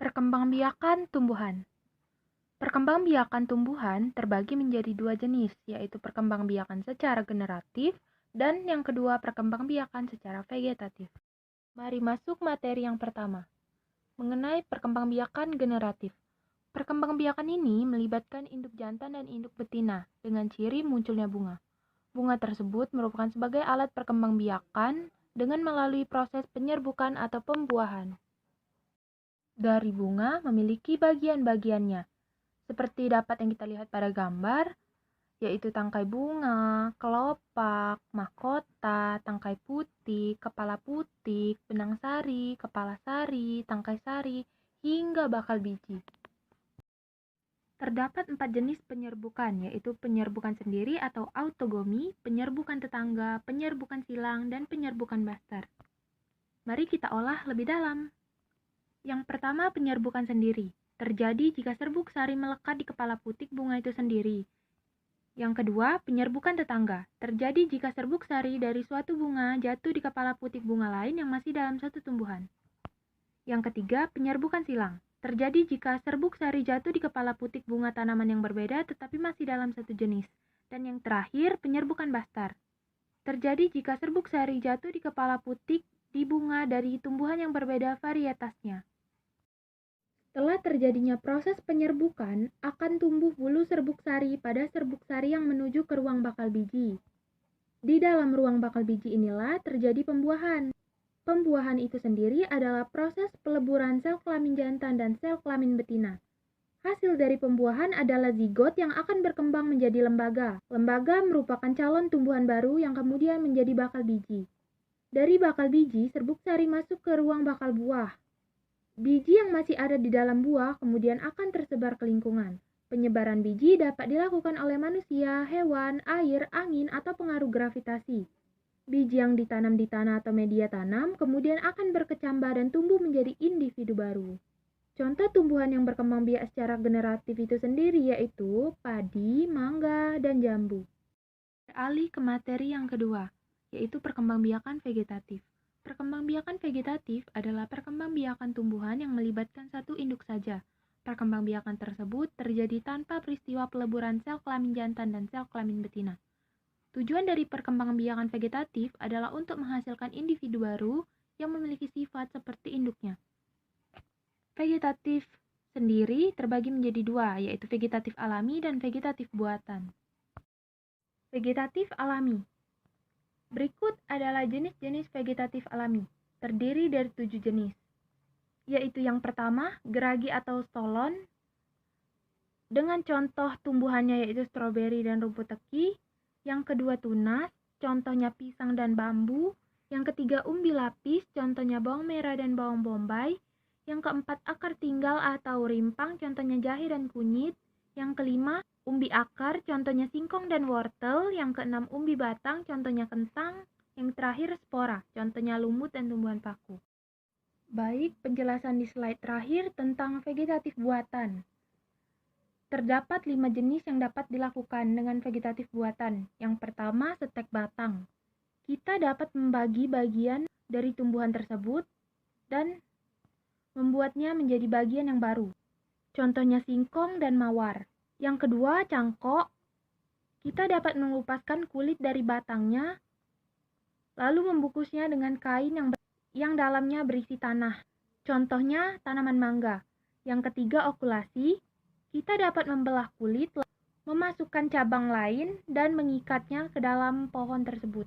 Perkembangbiakan tumbuhan. Perkembangbiakan tumbuhan terbagi menjadi dua jenis, yaitu perkembangbiakan secara generatif dan yang kedua perkembangbiakan secara vegetatif. Mari masuk materi yang pertama, mengenai perkembangbiakan generatif. Perkembangbiakan ini melibatkan induk jantan dan induk betina dengan ciri munculnya bunga. Bunga tersebut merupakan sebagai alat perkembangbiakan dengan melalui proses penyerbukan atau pembuahan. Dari bunga memiliki bagian-bagiannya, seperti dapat yang kita lihat pada gambar, yaitu tangkai bunga, kelopak, mahkota, tangkai putik, benang sari, kepala sari, tangkai sari, hingga bakal biji. Terdapat 4 jenis penyerbukan, yaitu penyerbukan sendiri atau autogomi, penyerbukan tetangga, penyerbukan silang, dan penyerbukan baster. Mari kita olah lebih dalam. Yang pertama, penyerbukan sendiri. Terjadi jika serbuk sari melekat di kepala putik bunga itu sendiri. Yang kedua, penyerbukan tetangga. Terjadi jika serbuk sari dari suatu bunga jatuh di kepala putik bunga lain yang masih dalam satu tumbuhan. Yang ketiga, penyerbukan silang. Terjadi jika serbuk sari jatuh di kepala putik bunga tanaman yang berbeda tetapi masih dalam satu jenis. Dan yang terakhir, penyerbukan bastar. Terjadi jika serbuk sari jatuh di kepala putik di bunga dari tumbuhan yang berbeda varietasnya. Setelah terjadinya proses penyerbukan, akan tumbuh bulu serbuk sari pada serbuk sari yang menuju ke ruang bakal biji. Di dalam ruang bakal biji inilah terjadi pembuahan. Pembuahan itu sendiri adalah proses peleburan sel kelamin jantan dan sel kelamin betina. Hasil dari pembuahan adalah zigot yang akan berkembang menjadi lembaga. Lembaga merupakan calon tumbuhan baru yang kemudian menjadi bakal biji. Dari bakal biji, serbuk sari masuk ke ruang bakal buah. Biji yang masih ada di dalam buah kemudian akan tersebar ke lingkungan. Penyebaran biji dapat dilakukan oleh manusia, hewan, air, angin, atau pengaruh gravitasi. Biji yang ditanam di tanah atau media tanam kemudian akan berkecambah dan tumbuh menjadi individu baru. Contoh tumbuhan yang berkembang biak secara generatif itu sendiri yaitu padi, mangga, dan jambu. Beralih ke materi yang kedua, yaitu perkembangbiakan vegetatif. Perkembangbiakan vegetatif adalah perkembangbiakan tumbuhan yang melibatkan satu induk saja. Perkembangbiakan tersebut terjadi tanpa peristiwa peleburan sel kelamin jantan dan sel kelamin betina. Tujuan dari perkembangbiakan vegetatif adalah untuk menghasilkan individu baru yang memiliki sifat seperti induknya. Vegetatif sendiri terbagi menjadi dua, yaitu vegetatif alami dan vegetatif buatan. Vegetatif alami. Berikut adalah jenis-jenis vegetatif alami, terdiri dari 7 jenis, yaitu yang pertama, geragi atau stolon, dengan contoh tumbuhannya yaitu stroberi dan rumput teki. Yang kedua, tunas, contohnya pisang dan bambu. Yang ketiga, umbi lapis, contohnya bawang merah dan bawang bombay. Yang keempat, akar tinggal atau rimpang, contohnya jahe dan kunyit. Yang kelima, umbi akar, contohnya singkong dan wortel. Yang keenam, umbi batang, contohnya kentang. Yang terakhir, spora, contohnya lumut dan tumbuhan paku. Baik, penjelasan di slide terakhir tentang vegetatif buatan. Terdapat 5 jenis yang dapat dilakukan dengan vegetatif buatan. Yang pertama, setek batang. Kita dapat membagi bagian dari tumbuhan tersebut dan membuatnya menjadi bagian yang baru. Contohnya singkong dan mawar. Yang kedua, cangkok. Kita dapat mengupaskan kulit dari batangnya, lalu membungkusnya dengan kain yang dalamnya berisi tanah. Contohnya tanaman mangga. Yang ketiga, okulasi. Kita dapat membelah kulit, memasukkan cabang lain, dan mengikatnya ke dalam pohon tersebut.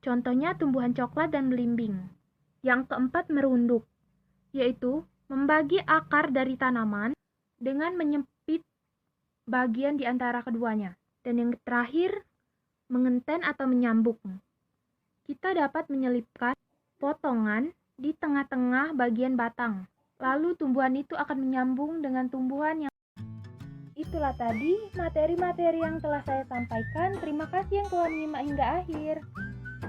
Contohnya tumbuhan coklat dan belimbing. Yang keempat, merunduk, yaitu membagi akar dari tanaman dengan menyempit bagian di antara keduanya. Dan yang terakhir, mengenten atau menyambung. Kita dapat menyelipkan potongan di tengah-tengah bagian batang. Lalu tumbuhan itu akan menyambung dengan tumbuhan yang itulah tadi materi-materi yang telah saya sampaikan. Terima kasih yang telah menyimak hingga akhir.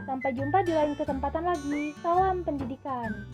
Sampai jumpa di lain kesempatan lagi. Salam pendidikan.